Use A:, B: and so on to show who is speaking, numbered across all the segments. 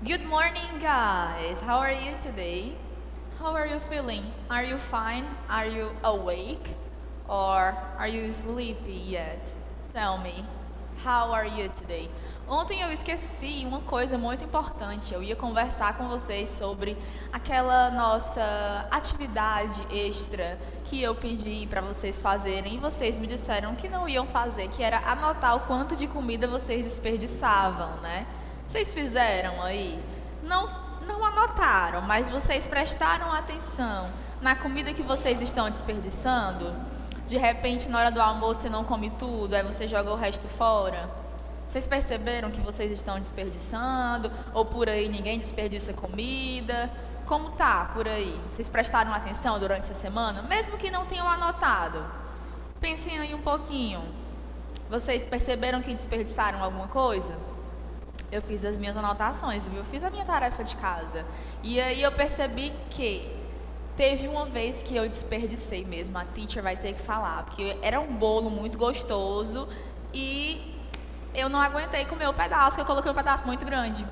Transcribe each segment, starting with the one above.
A: Good morning, guys. How are you today? How are you feeling? Are you fine? Are you awake? Or are you sleepy yet? Tell me, how are you today? Ontem eu esqueci uma coisa muito importante. Eu ia conversar com vocês sobre aquela nossa atividade extra que eu pedi para vocês fazerem e vocês me disseram que não iam fazer, que era anotar o quanto de comida vocês desperdiçavam, né? Vocês fizeram aí? Não anotaram, mas vocês prestaram atenção na comida que vocês estão desperdiçando? De repente, na hora do almoço, você não come tudo, aí você joga o resto fora? Vocês perceberam que vocês estão desperdiçando? Ou por aí ninguém desperdiça comida? Como tá por aí? Vocês prestaram atenção durante essa semana? Mesmo que não tenham anotado. Pensem aí um pouquinho. Vocês perceberam que desperdiçaram alguma coisa? Eu fiz as minhas anotações, viu? Eu fiz a minha tarefa de casa. E aí eu percebi que teve uma vez que eu desperdicei mesmo. A teacher vai ter que falar, porque era um bolo muito gostoso e eu não aguentei comer o pedaço, que eu coloquei um pedaço muito grande.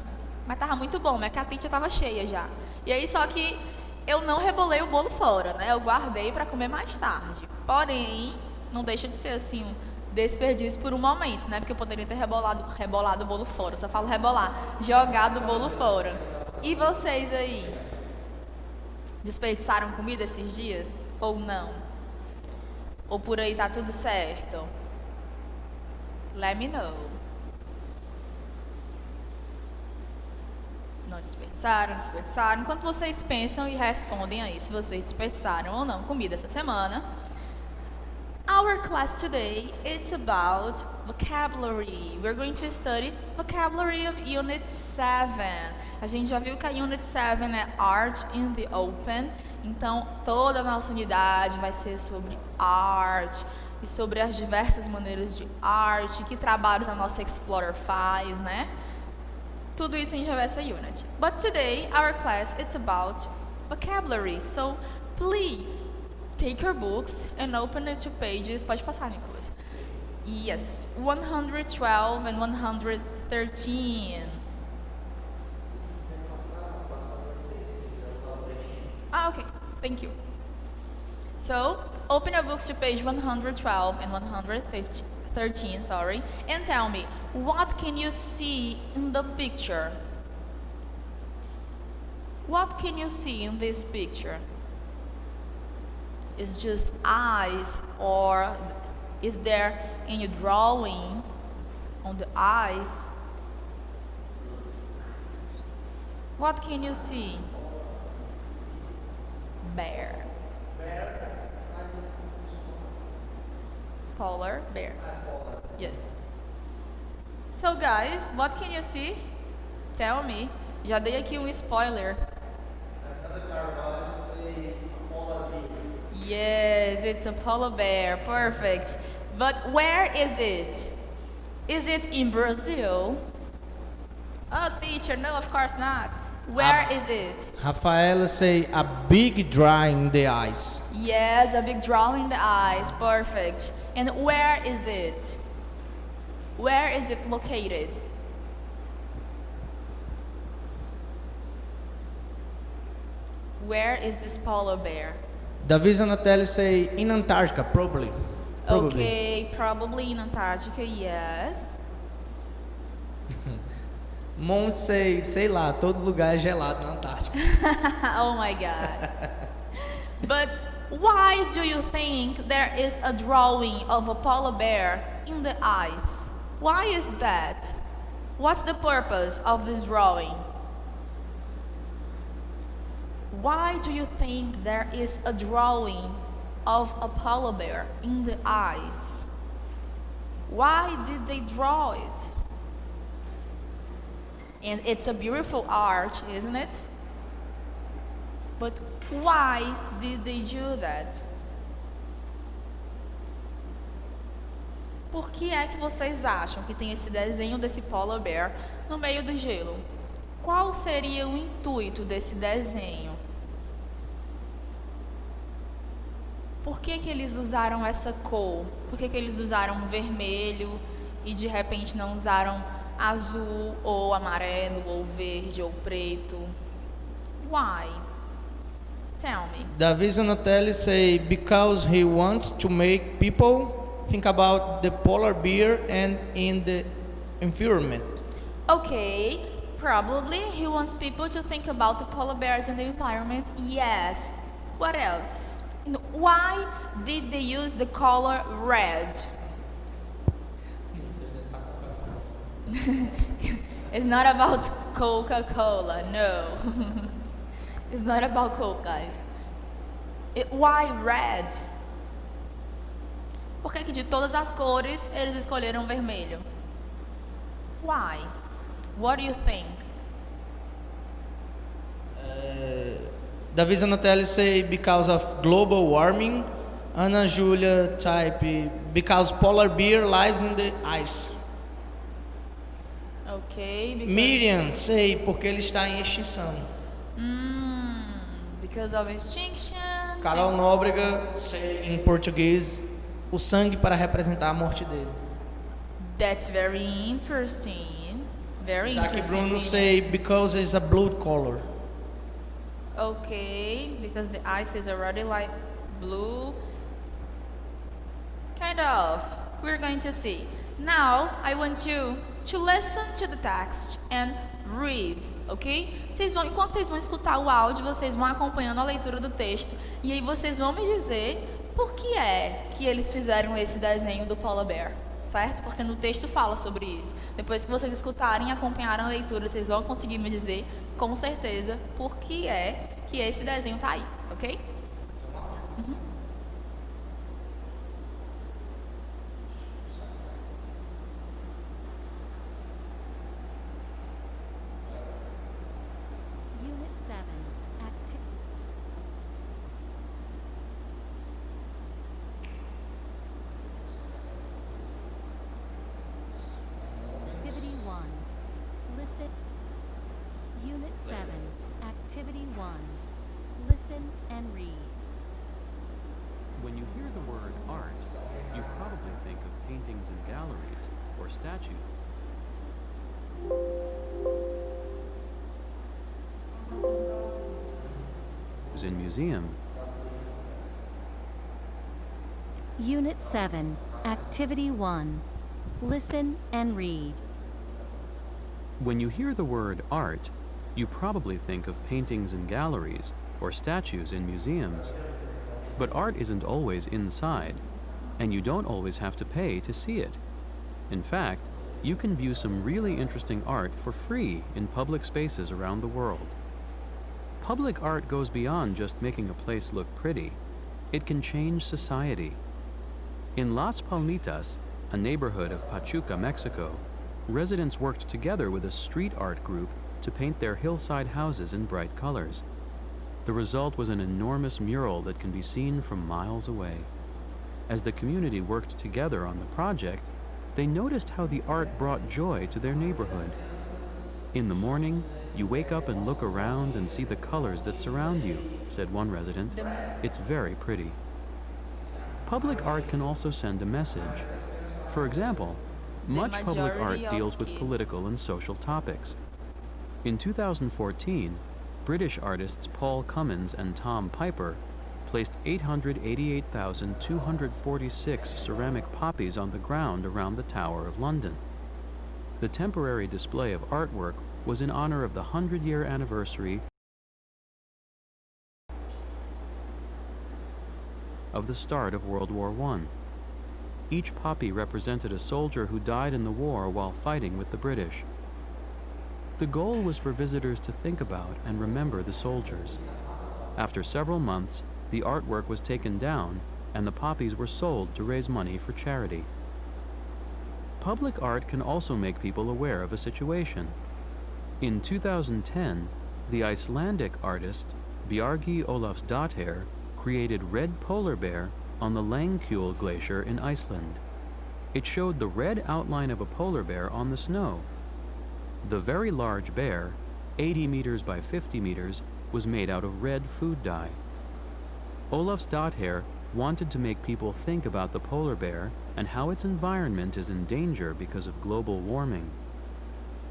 A: Mas tava muito bom, mas que a teacher tava cheia já. E aí só que eu não rebolei o bolo fora, né? Eu guardei para comer mais tarde. Porém, não deixa de ser assim um desperdício por um momento, né? Porque eu poderia ter rebolado o bolo fora. Eu só falo rebolar, jogado o bolo fora. E vocês aí? Desperdiçaram comida esses dias? Ou não? Ou por aí tá tudo certo? Let me know. Não desperdiçaram? Enquanto vocês pensam e respondem aí se vocês desperdiçaram ou não comida essa semana. Our class today, it's about vocabulary. We're going to study vocabulary of Unit 7. A gente já viu que a Unit 7 é Art in the Open. Então, toda a nossa unidade vai ser sobre arte e sobre as diversas maneiras de arte, que trabalhos a nossa Explorer faz, né? Tudo isso a gente já vai essa unit. But today, our class, it's about vocabulary. So, please, take your books and open it to pages. Pode passar, Nicholas. Yes, 112 and 113. Okay, thank you. So, open your books to page 112 and 113, and tell me, what can you see in the picture? What can you see in this picture? Is just eyes, or is there any drawing on the eyes? What can you see? Bear. Polar bear. Yes. So guys, what can you see? Tell me. Já dei aqui um spoiler. Yes, it's a polar bear. Perfect. But where is it? Is it in Brazil? Oh, teacher, no, of course not. Where is it?
B: Rafaela say a big drawing in the eyes.
A: Yes, a big drawing in the eyes. Perfect. And where is it? Where is it located? Where is this polar bear?
B: Davi Zanatelli say in Antarctica, probably.
A: Okay, probably in Antarctica, yes.
B: Monte sei lá, todo lugar é gelado na Antártica.
A: Oh my God. But why do you think there is a drawing of a polar bear in the ice? Why is that? What's the purpose of this drawing? Why do you think there is a drawing of a polar bear in the ice? Why did they draw it? And it's a beautiful art, isn't it? But why did they do that? Por que é que vocês acham que tem esse desenho desse polar bear no meio do gelo? Qual seria o intuito desse desenho? Por que que eles usaram essa cor? Por que que eles usaram vermelho e de repente não usaram azul ou amarelo ou verde ou preto? Why? Tell me.
B: Davi Zanotelli say because he wants to make people think about the polar bear and in the environment.
A: Okay, probably he wants people to think about the polar bears in the environment. Yes. What else? Why did they use the color red? It's not about Coca-Cola, no. It's not about Coke, guys. Why red? Por que de todas as cores eles escolheram vermelho? Why? What do you think?
B: Davi Zanotelli say because of global warming. Ana Julia type because polar bear lives in the ice.
A: Okay.
B: Miriam say porque ele está em extinção.
A: Because of extinction.
B: Carol Nóbrega say em português o sangue para representar a morte dele.
A: That's very interesting. Very
B: Isaac
A: interesting.
B: Bruno say because it's a blood color.
A: Okay, because the ice is already like blue. Kind of. We're going to see. Now, I want you to listen to the text and read, ok? Enquanto vocês vão escutar o áudio, vocês vão acompanhando a leitura do texto. E aí vocês vão me dizer por que é que eles fizeram esse desenho do polar bear, certo? Porque no texto fala sobre isso. Depois que vocês escutarem e acompanharem a leitura, vocês vão conseguir me dizer com certeza por que é que esse desenho tá aí, ok?
C: Unit 7. Activity 1. Listen. Unit 7. Activity 1. Listen and read.
D: When you hear the word art, you probably think of paintings in galleries or statues. In museum.
C: Unit 7. Activity 1. Listen and read.
D: When you hear the word art, you probably think of paintings in galleries or statues in museums. But art isn't always inside, and you don't always have to pay to see it. In fact, you can view some really interesting art for free in public spaces around the world. Public art goes beyond just making a place look pretty. It can change society. In Las Palmitas, a neighborhood of Pachuca, Mexico, residents worked together with a street art group to paint their hillside houses in bright colors. The result was an enormous mural that can be seen from miles away. As the community worked together on the project, they noticed how the art brought joy to their neighborhood. In the morning, you wake up and look around and see the colors that surround you, said one resident. It's very pretty. Public art can also send a message. For example, much public art deals with political and social topics. In 2014, British artists Paul Cummins and Tom Piper placed 888,246 ceramic poppies on the ground around the Tower of London. The temporary display of artwork was in honor of the 100-year anniversary of the start of World War I. Each poppy represented a soldier who died in the war while fighting with the British. The goal was for visitors to think about and remember the soldiers. After several months, the artwork was taken down and the poppies were sold to raise money for charity. Public art can also make people aware of a situation. In 2010, the Icelandic artist Bjargi Ólafsdóttir created Red Polar Bear on the Langjökull Glacier in Iceland. It showed the red outline of a polar bear on the snow. The very large bear, 80 meters by 50 meters, was made out of red food dye. Ólafsdóttir wanted to make people think about the polar bear and how its environment is in danger because of global warming.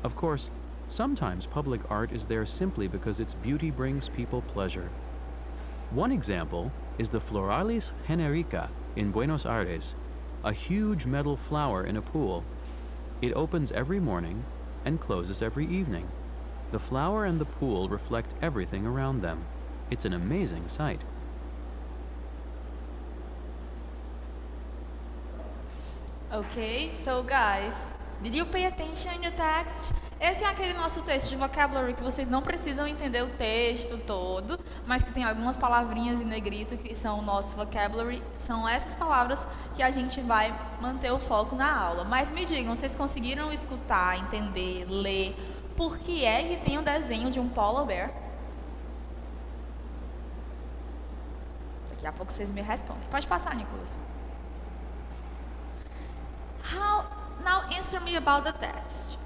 D: Of course, sometimes public art is there simply because its beauty brings people pleasure. One example is the Floralis Generica in Buenos Aires, a huge metal flower in a pool. It opens every morning and closes every evening. The flower and the pool reflect everything around them. It's an amazing sight.
A: Okay, so guys, did you pay attention in the text? Esse é aquele nosso texto de vocabulary que vocês não precisam entender o texto todo, mas que tem algumas palavrinhas em negrito que são o nosso vocabulary. São essas palavras que a gente vai manter o foco na aula. Mas me digam, vocês conseguiram escutar, entender, ler por que é que tem o desenho de um polar bear? Daqui a pouco vocês me respondem. Pode passar, Nicolas. Now answer me about the text.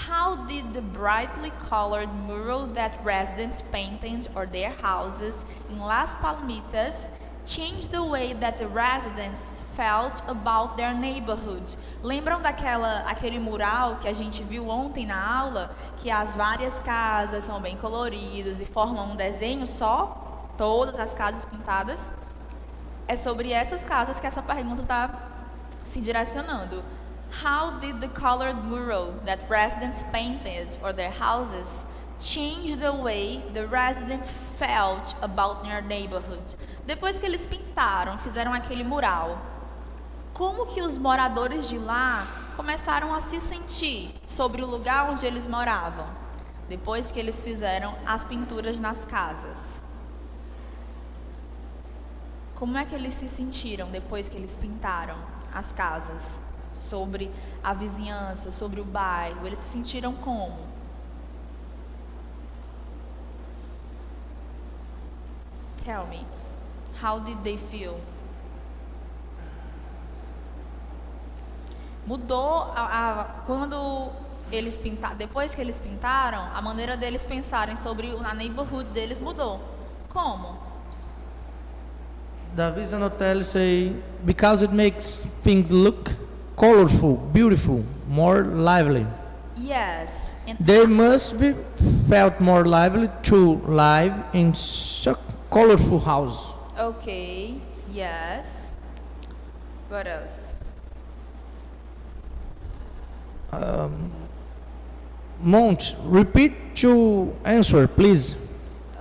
A: How did the brightly colored mural that residents painted on their houses in Las Palmitas change the way that the residents felt about their neighborhoods? Lembram aquele mural que a gente viu ontem na aula, que as várias casas são bem coloridas e formam um desenho só? Todas as casas pintadas? É sobre essas casas que essa pergunta está se direcionando. How did the colored mural that residents painted on their houses change the way the residents felt about their neighborhood? Depois que eles pintaram, fizeram aquele mural, como que os moradores de lá começaram a se sentir sobre o lugar onde eles moravam, depois que eles fizeram as pinturas nas casas? Como é que eles se sentiram depois que eles pintaram as casas? Sobre a vizinhança, sobre o bairro, eles se sentiram como? Tell me, how did they feel? Mudou quando eles pintaram, depois que eles pintaram, a maneira deles pensarem sobre a neighborhood deles mudou. Como?
B: Davi Zanotelli say, because it makes things look colorful, beautiful, more lively.
A: Yes. And
B: They must be felt more lively to live in such colorful house.
A: okay, yes. What else?
B: Monte, repeat to answer, please.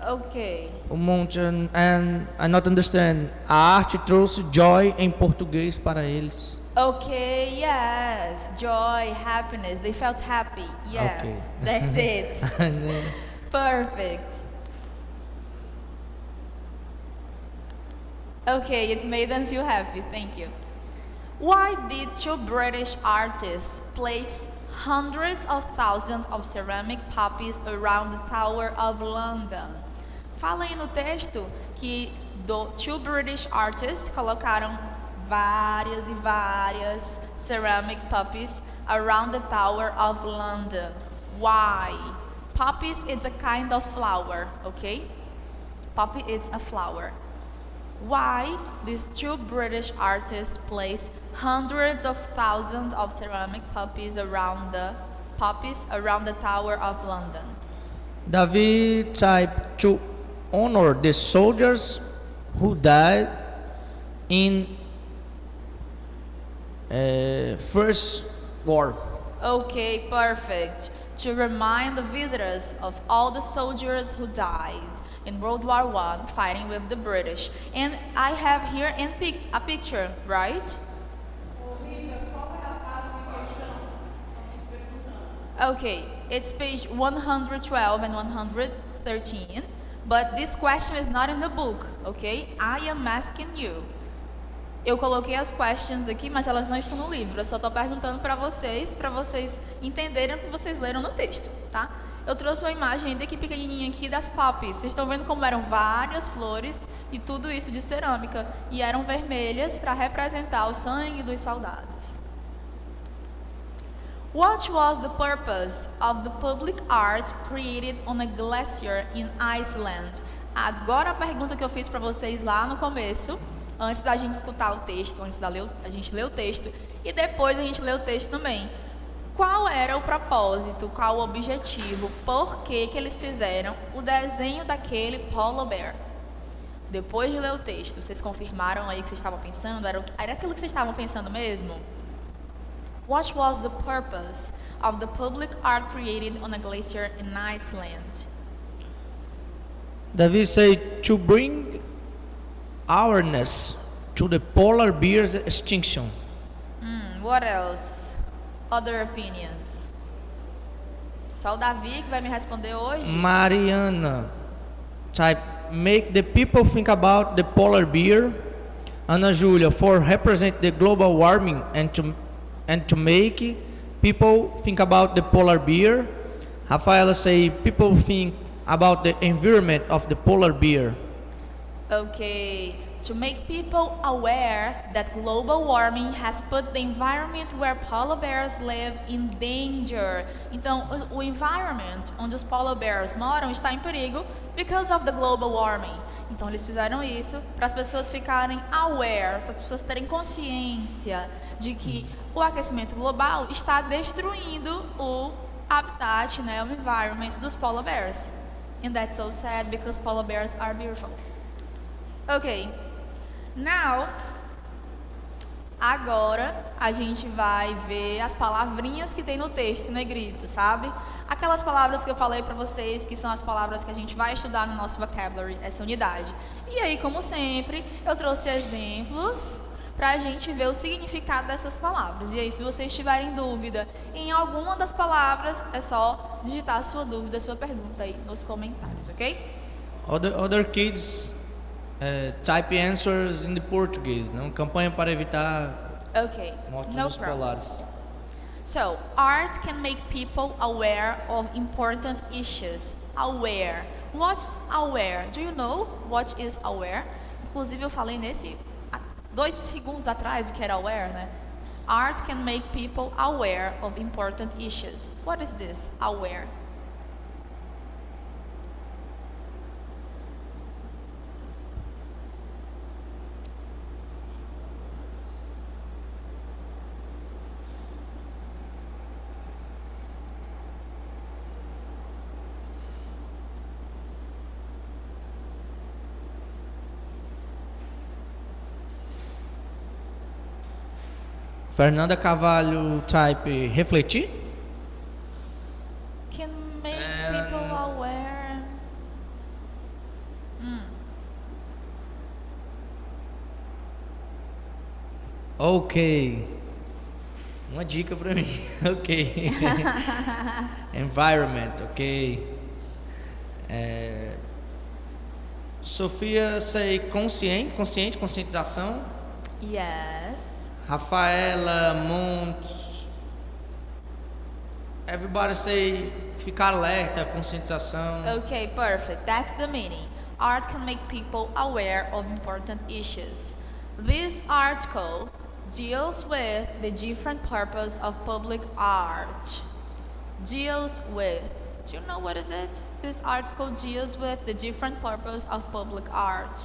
A: Okay.
B: O Monte, and I not understand. A arte trouxe joy em português para eles.
A: Okay, yes. Joy, happiness. They felt happy. Yes. That's it. Perfect. Okay, it made them feel happy. Thank you. Why did two British artists place hundreds of thousands of ceramic puppies around the Tower of London? Fala aí no texto que two British artists colocaram várias e várias ceramic puppies around the Tower of London. Why? Poppies is a kind of flower, okay? Poppy is a flower. Why these two British artists placed hundreds of thousands of ceramic puppies around the Tower of London?
B: Davi type to honor the soldiers who died in First War.
A: Okay, perfect. To remind the visitors of all the soldiers who died in World War I fighting with the British. And I have here a picture, right? Okay, it's page 112 and 113, but this question is not in the book, okay? I am asking you. Eu coloquei as questions aqui, mas elas não estão no livro. Eu só estou perguntando para vocês entenderem o que vocês leram no texto, tá? Eu trouxe uma imagem ainda aqui pequenininha aqui das poppies. Vocês estão vendo como eram várias flores e tudo isso de cerâmica. E eram vermelhas para representar o sangue dos soldados. What was the purpose of the public art created on a glacier in Iceland? Agora a pergunta que eu fiz para vocês lá no começo, antes da gente escutar o texto, antes da a gente ler o texto e depois a gente lê o texto também. Qual era o propósito, qual o objetivo, por que que eles fizeram o desenho daquele polar bear? Depois de ler o texto, vocês confirmaram aí que vocês estavam pensando? Era aquilo que vocês estavam pensando mesmo? What was the purpose of the public art created on a glacier in Iceland?
B: David say to bring awareness to the polar bear's extinction.
A: What else? Other opinions? Só o Davi que vai me responder hoje?
B: Mariana type make the people think about the polar bear. Ana Julia for represent the global warming and to make people think about the polar bear. Rafaela say people think about the environment of the polar bear.
A: Okay, to make people aware that global warming has put the environment where polar bears live in danger. Então, o environment onde os polar bears moram está em perigo because of the global warming. Então, eles fizeram isso para as pessoas ficarem aware, para as pessoas terem consciência de que o aquecimento global está destruindo o habitat, né, o environment dos polar bears. And that's so sad because polar bears are beautiful. Ok, now, agora a gente vai ver as palavrinhas que tem no texto negrito, sabe? Aquelas palavras que eu falei para vocês, que são as palavras que a gente vai estudar no nosso vocabulary, essa unidade. E aí, como sempre, eu trouxe exemplos para a gente ver o significado dessas palavras. E aí, se vocês tiverem dúvida em alguma das palavras, é só digitar a sua dúvida, a sua pergunta aí nos comentários, ok?
B: Other kids type answers in the Portuguese, não? Campanha para evitar
A: Okay,
B: motos
A: no problem.
B: polares.
A: So, art can make people aware of important issues. Aware. What's aware? Do you know what is aware? Inclusive, eu falei 2 segundos atrás o que era aware, né? Art can make people aware of important issues. What is this? Aware.
B: Fernanda Carvalho type refletir.
A: Can make people aware.
B: Ok. Uma dica para mim. Ok. Environment, ok. Sofia say conscientização.
A: Yes.
B: Rafaela everybody say ficar alerta, conscientização.
A: Okay, perfect. That's the meaning. Art can make people aware of important issues. This article deals with the different purpose of public art. Deals with. Do you know what is it? This article deals with the different purpose of public art.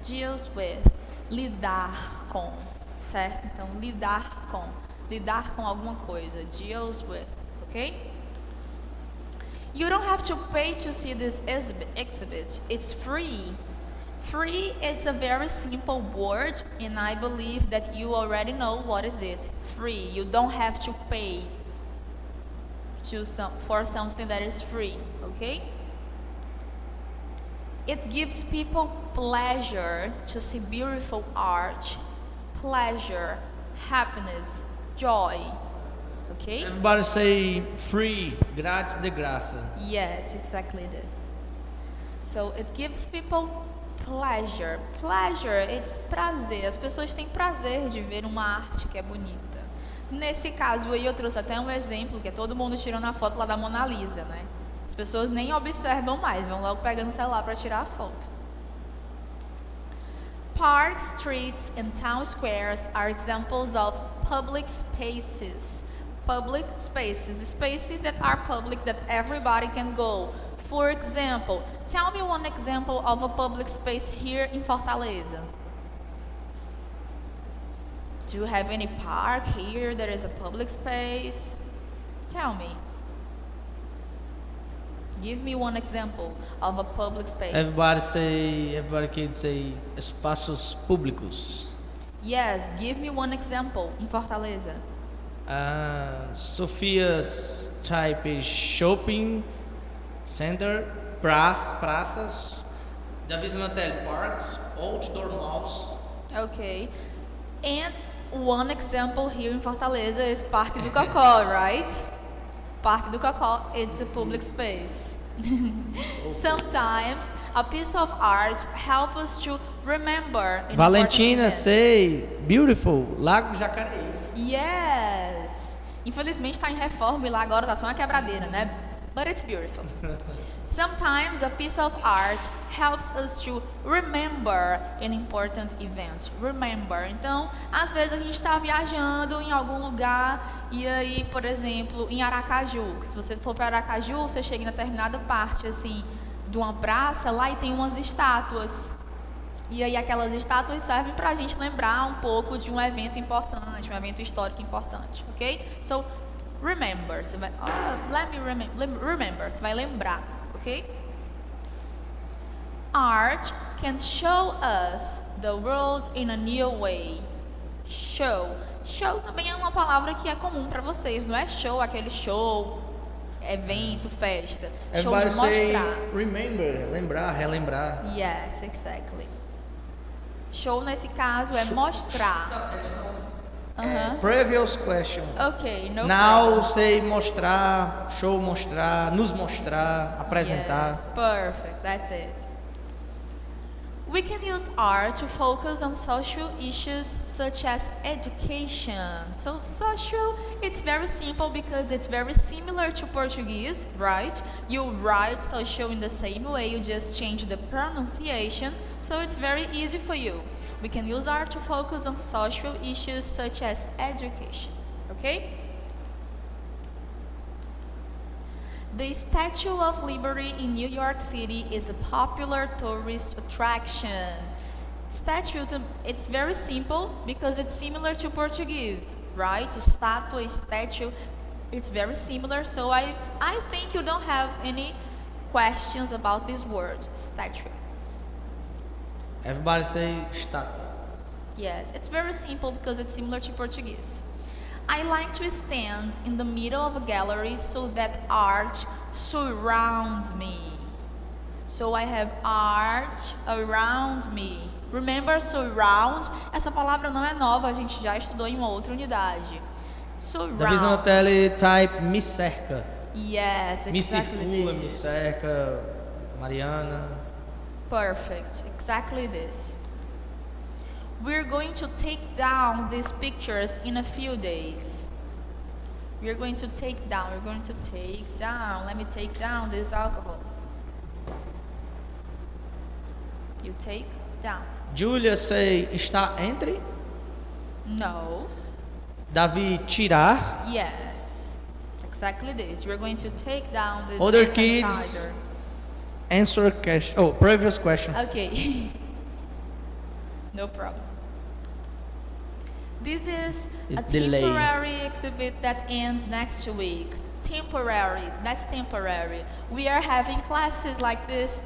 A: Deals with. Lidar com. Certo? Então, lidar com alguma coisa. Deals with. Okay? You don't have to pay to see this exhibit. It's free. Free is a very simple word, and I believe that you already know what is it. Free. You don't have to pay for something that is free, okay? It gives people pleasure to see beautiful art, pleasure, happiness, joy, okay?
B: Everybody say free, grátis de graça.
A: Yes, exactly this. So it gives people pleasure. Pleasure, it's prazer. As pessoas têm prazer de ver uma arte que é bonita. Nesse caso aí eu trouxe até um exemplo, que é todo mundo tirando a foto lá da Mona Lisa, né? As pessoas nem observam mais, vão logo pegando o celular para tirar a foto. Parks, streets, and town squares are examples of public spaces. Public spaces, spaces that are public that everybody can go. For example, tell me one example of a public space here in Fortaleza. Do you have any park here that is a public space? Tell me. Give me one example of a public space.
B: Everybody can say espaços públicos.
A: Yes, give me one example in Fortaleza.
B: Sofia's type is shopping center, praças. Davis Natel parks, outdoor malls.
A: Okay. And one example here in Fortaleza is Parque do Cocó, right? Parque do Cocó, it's a public space. Sometimes a piece of art helps us to remember.
B: Valentina say beautiful, Lago Jacareí.
A: Yes. Infelizmente está em reforma e lá agora tá só uma quebradeira, né? But it's beautiful. Sometimes a piece of art helps us to remember an important event. Remember. Então, às vezes a gente está viajando em algum lugar e aí, por exemplo, em Aracaju. Se você for para Aracaju, você chega em determinada parte assim de uma praça lá e tem umas estátuas. E aí aquelas estátuas servem para a gente lembrar um pouco de um evento importante, um evento histórico importante, ok? So, remember. Você vai, remember. Você vai lembrar. Okay? Art can show us the world in a new way. Show. Show também é uma palavra que é comum para vocês, não é show, aquele show, evento, festa. Show de mostrar.
B: Remember, lembrar, relembrar.
A: Yes, exactly. Show nesse caso é mostrar.
B: Previous question.
A: Okay, no
B: Now
A: problem.
B: say mostrar, show mostrar, nos mostrar, apresentar.
A: Yes, perfect. That's it. We can use art to focus on social issues such as education. So social, it's very simple because it's very similar to Portuguese, right? You write social in the same way, you just change the pronunciation, so it's very easy for you. We can use art to focus on social issues such as education, okay? The Statue of Liberty in New York City is a popular tourist attraction. Statue, it's very simple because it's similar to Portuguese, right? Estátua, statue, it's very similar. So I think you don't have any questions about this word, statue.
B: Everybody say estátua.
A: Yes, it's very simple because it's similar to Portuguese. I like to stand in the middle of a gallery so that art surrounds me. So I have art around me. Remember, surround? Essa palavra não é nova, a gente já estudou em uma outra unidade. Surround.
B: Davis Natel type me cerca.
A: Yes,
B: Me
A: exactly
B: circula, me
A: this.
B: cerca, Mariana.
A: Perfect, exactly this. We're going to take down these pictures in a few days. Let me take down this alcohol. You take down.
B: Julia say está entre.
A: No.
B: Davi tirar.
A: Yes. Exactly this. We're going to take down this
B: Other
A: hand
B: kids
A: sanitizer.
B: answer question. Oh, previous question.
A: Okay. No problem. This is
B: It's
A: a
B: delay.
A: temporary exhibit that ends next week. Temporary, that's temporary. We are having classes like this,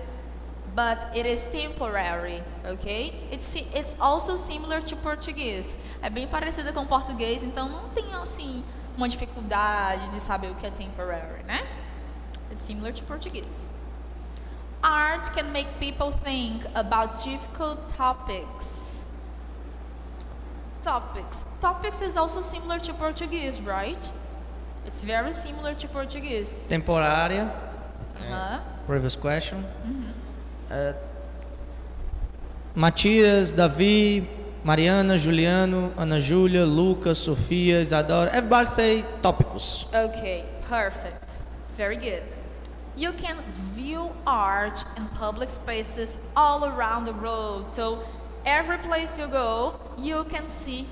A: but it is temporary, okay? It's also similar to Portuguese. É bem parecida com português, então não tem assim uma dificuldade de saber o que é temporary, né? It's similar to Portuguese. Art can make people think about difficult topics. Topics is also similar to Portuguese, right? It's very similar to Portuguese.
B: Temporária.
A: Uh-huh.
B: Previous question. Matias, Davi, Mariana, Juliano, Ana Júlia, Lucas, Sofia, Isadora. Everybody say tópicos.
A: Okay, perfect. Very good. You can view art in public spaces all around the world. So every place you go, you can see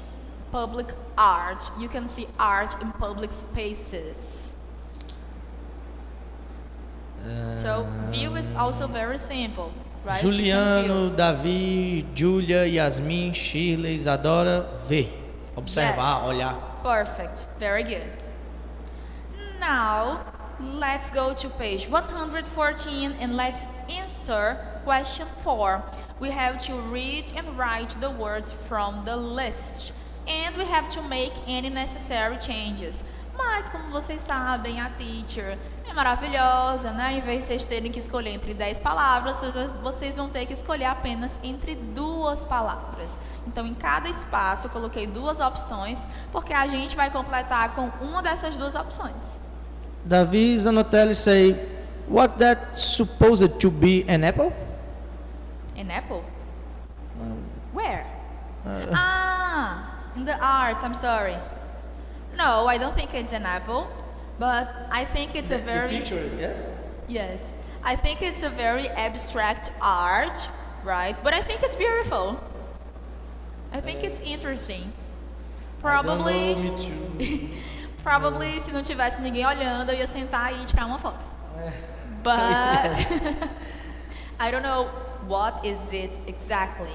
A: public art. You can see art in public spaces. So view is also very simple, right?
B: Juliano, Davi, Júlia, Yasmin, Shirley, Isadora, vê. Observar,
A: Yes.
B: olhar.
A: Perfect. Very good. Now, let's go to page 114 and let's answer question 4. We have to read and write the words from the list. And we have to make any necessary changes. Mas, como vocês sabem, a teacher é maravilhosa, né? Em vez de vocês terem que escolher entre 10 palavras, vocês vão ter que escolher apenas entre 2 palavras. Então, em cada espaço, eu coloquei 2 opções, porque a gente vai completar com uma dessas 2 opções.
B: Davi Zanotelli say, "What's that supposed to be an apple?"
A: An apple? Where? In the arts, I'm sorry. No, I don't think it's an apple, but I think it's a very...
B: Yes.
A: Yes, I think it's a very abstract art, right? But I think it's beautiful. I think it's interesting. Probably, probably se não tivesse ninguém olhando, eu ia sentar e tirar uma foto. But I don't know what is it exactly.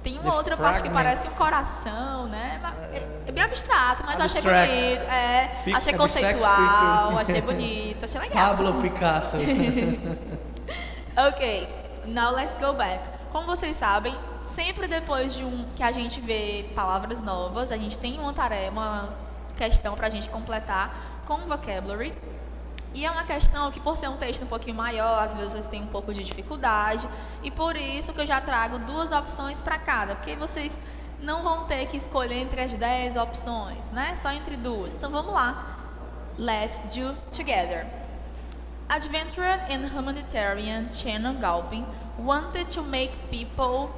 A: Tem uma
B: The
A: outra parte que parece um
B: fragments.
A: coração, né? É bem abstrato, mas eu achei
B: Abstract.
A: bonito. Achei
B: Abstract
A: conceitual,
B: picture.
A: achei bonito, achei legal.
B: Pablo Picasso.
A: Ok, now let's go back. Como vocês sabem, sempre depois de que a gente vê palavras novas, a gente tem uma tarefa, uma questão para a gente completar com vocabulary. E é uma questão que, por ser um texto um pouquinho maior, às vezes vocês têm um pouco de dificuldade. E por isso que eu já trago 2 opções para cada, porque vocês não vão ter que escolher entre as 10 opções, né? Só entre 2. Então vamos lá. Let's do together. Adventurer and humanitarian Shannon Galpin wanted to make people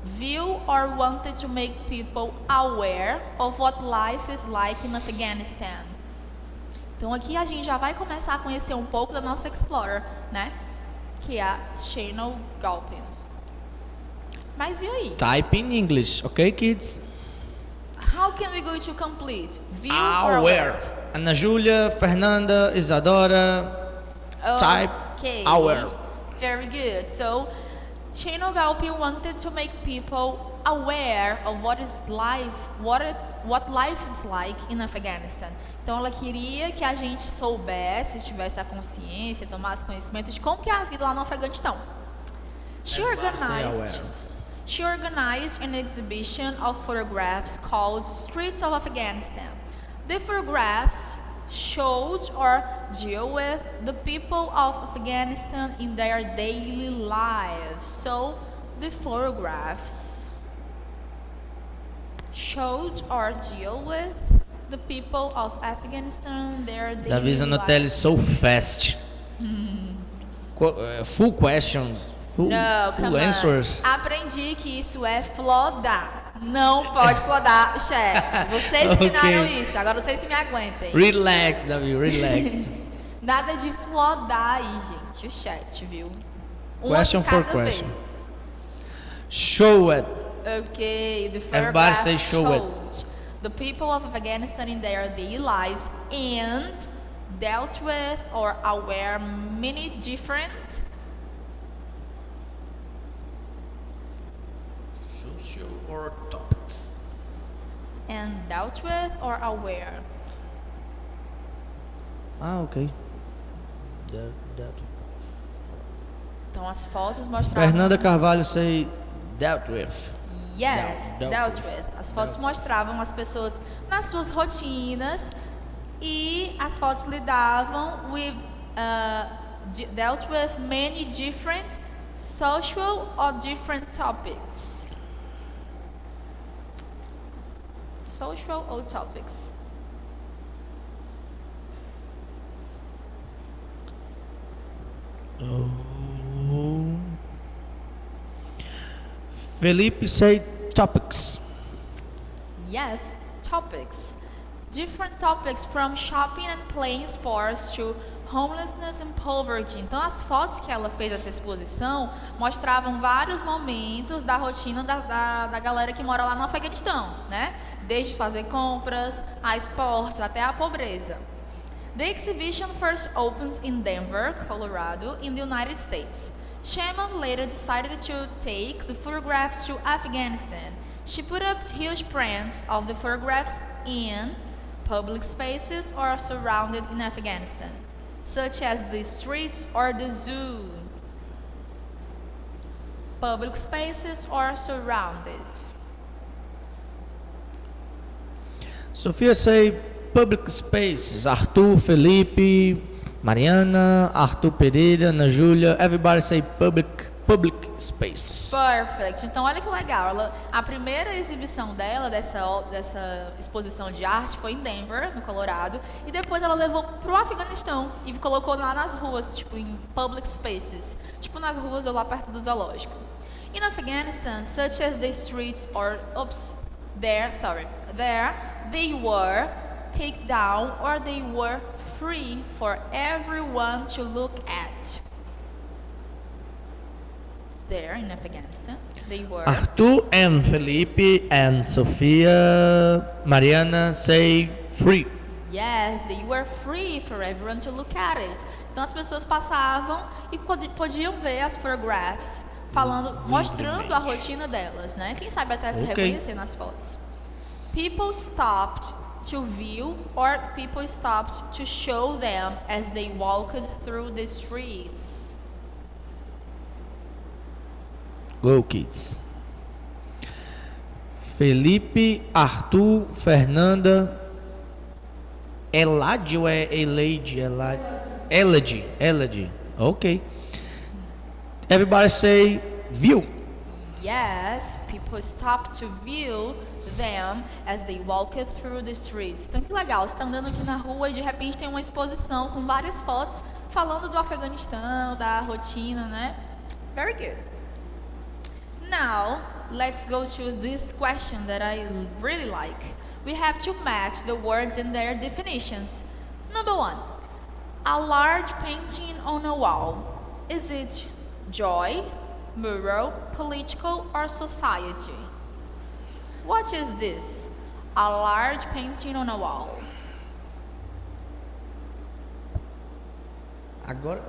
A: view or wanted to make people aware of what life is like in Afghanistan. Então aqui a gente já vai começar a conhecer um pouco da nossa explorer, né? Que é a Shannon Galpin. Mas e aí?
B: Type in English, okay, kids?
A: How can we go to complete? View or
B: Aware. Ana Júlia, Fernanda, Isadora. Type
A: Okay.
B: aware.
A: Very good. So, Shannon Galpin wanted to make people aware of what life is like in Afghanistan. Então ela queria que a gente soubesse, tivesse a consciência, tomasse conhecimento de como que é a vida lá no Afeganistão. She organized an exhibition of photographs called Streets of Afghanistan. The photographs showed or deal with the people of Afghanistan in their daily lives. So, the photographs showed or deal with the people of Afghanistan, their daily
B: Davi Zanotelli
A: lives.
B: so fast. Full questions. Full
A: Come on.
B: answers.
A: Aprendi que isso é flodar. Não pode flodar o chat. Vocês
B: Ok.
A: ensinaram isso, agora vocês que me aguentem.
B: Relax, Davi, relax.
A: Nada de flodar aí, gente, o chat, viu? Uma
B: Question
A: de
B: for
A: cada
B: question.
A: vez.
B: Show it.
A: Okay, the
B: Everybody
A: photographs
B: say show it.
A: showed the people of Afghanistan in their daily lives and dealt with or aware many different
B: Social or topics.
A: and dealt with or aware.
B: Ok.
A: Então as fotos mostravam.
B: Fernanda Carvalho say dealt with.
A: Yes,
B: Dealt
A: dealt
B: with.
A: with. As fotos mostravam as pessoas nas suas rotinas e as fotos lidavam with dealt with many different social or different topics. Social or topics.
B: Felipe say topics.
A: Yes, topics. Different topics from shopping and playing sports to homelessness and poverty. Então, as fotos que ela fez essa exposição mostravam vários momentos da rotina da galera que mora lá no Afeganistão, né? Desde fazer compras, a esportes, até a pobreza. The exhibition first opened in Denver, Colorado, in the United States. Shaman later decided to take the photographs to Afghanistan. She put up huge prints of the photographs in public spaces or surrounded in Afghanistan, such as the streets or the zoo. Public spaces or surrounded.
B: Sofia say public spaces. Arthur, Felipe, Mariana, Arthur Pereira, Ana Júlia, everybody say public spaces.
A: Perfect. Então, olha que legal. A primeira exibição dela, dessa exposição de arte, foi em Denver, no Colorado. E depois ela levou pro Afeganistão e colocou lá nas ruas, tipo, em public spaces. Tipo, nas ruas ou lá perto do zoológico. In Afghanistan, such as the streets or, there, they were taken down or they were free for everyone to look at. There in Afghanistan, they were.
B: Arthur and Felipe and Sofia, Mariana say free.
A: Yes, they were free for everyone to look at it. Então as pessoas passavam e podiam ver as photographs, mostrando a rotina delas, né? Quem sabe até se reconhecer nas fotos. People stopped to view or people stopped to show them as they walked through the streets.
B: Go kids. Felipe, Arthur, Fernanda, Elade ou é Elade? Elade. Okay. Everybody say view.
A: Yes, people stopped to view them as they walked through the streets. Então que legal, você está andando aqui na rua e de repente tem uma exposição com várias fotos falando do Afeganistão, da rotina, né? Very good. Now, let's go to this question that I really like. We have to match the words and their definitions. Number 1, a large painting on a wall. Is it joy, mural, political, or society? What is this? A large painting on a wall.
B: Agora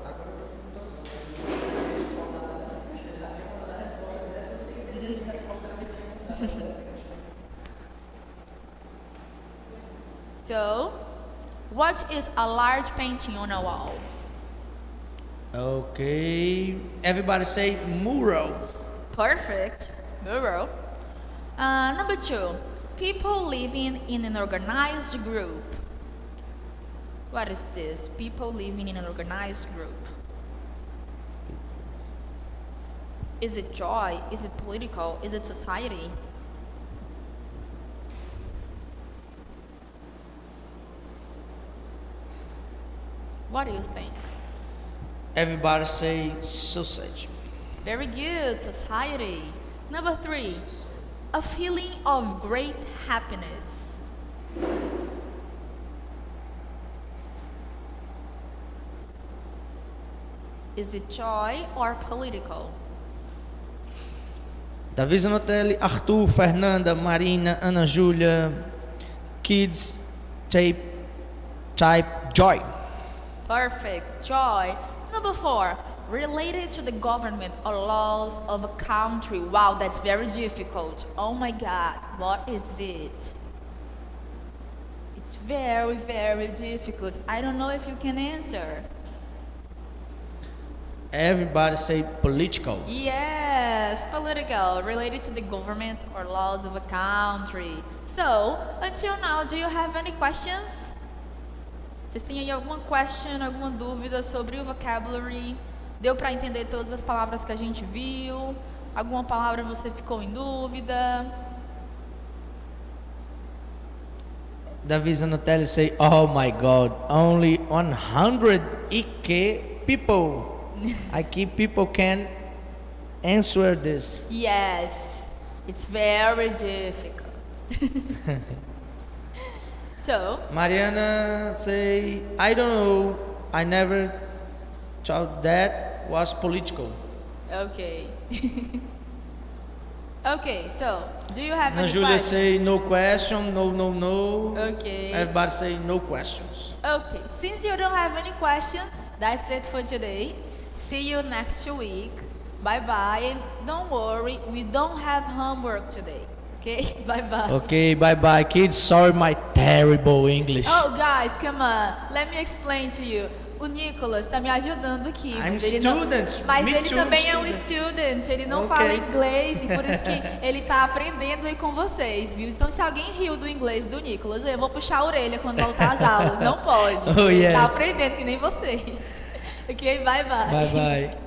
A: So, what is a large painting on a wall?
B: Okay. Everybody say mural.
A: Perfect. Mural. Number 2, people living in an organized group. What is this? People living in an organized group. Is it joy? Is it political? Is it society? What do you think?
B: Everybody say sausage.
A: Very good, society. Number 3, a feeling of great happiness. Is it joy or political?
B: Davi Zanotelli, Arthur, Fernanda, Marina, Ana Júlia, kids, type joy.
A: Perfect, joy. Number 4, related to the government or laws of a country. Wow, that's very difficult. Oh my God, what is it? It's very, very difficult. I don't know if you can answer.
B: Everybody say political.
A: Yes, political, related to the government or laws of a country. So, until now, do you have any questions? Vocês têm aí alguma question, alguma dúvida sobre o vocabulary? Deu para entender todas as palavras que a gente viu? Alguma palavra você ficou em dúvida?
B: Davi Zanotelli say, oh my God, only 100 EK people. I keep people can answer this.
A: Yes, it's very difficult. So,
B: Mariana say, I don't know, I never thought that was political.
A: okay. Okay, so, do you have
B: Ana
A: any
B: Júlia
A: questions?
B: say no question, no.
A: Okay.
B: Everybody say no questions.
A: Okay, since you don't have any questions, that's it for today. See you next week. Bye bye. And don't worry, we don't have homework today. Okay? Bye bye.
B: Okay, bye bye, kids. Sorry, my terrible English.
A: Oh, guys, come on. Let me explain to you. O Nicolas tá me ajudando aqui.
B: I'm
A: Mas ele, não,
B: student.
A: mas
B: Me
A: ele
B: too,
A: também é um
B: student.
A: student. Ele não
B: Okay.
A: fala inglês e por isso que ele tá aprendendo aí com vocês, viu? Então, se alguém riu do inglês do Nicolas, eu vou puxar a orelha quando voltar às aulas. Não pode.
B: Oh,
A: Ele tá
B: yes.
A: aprendendo que nem vocês. Ok? Bye, bye.
B: Bye bye.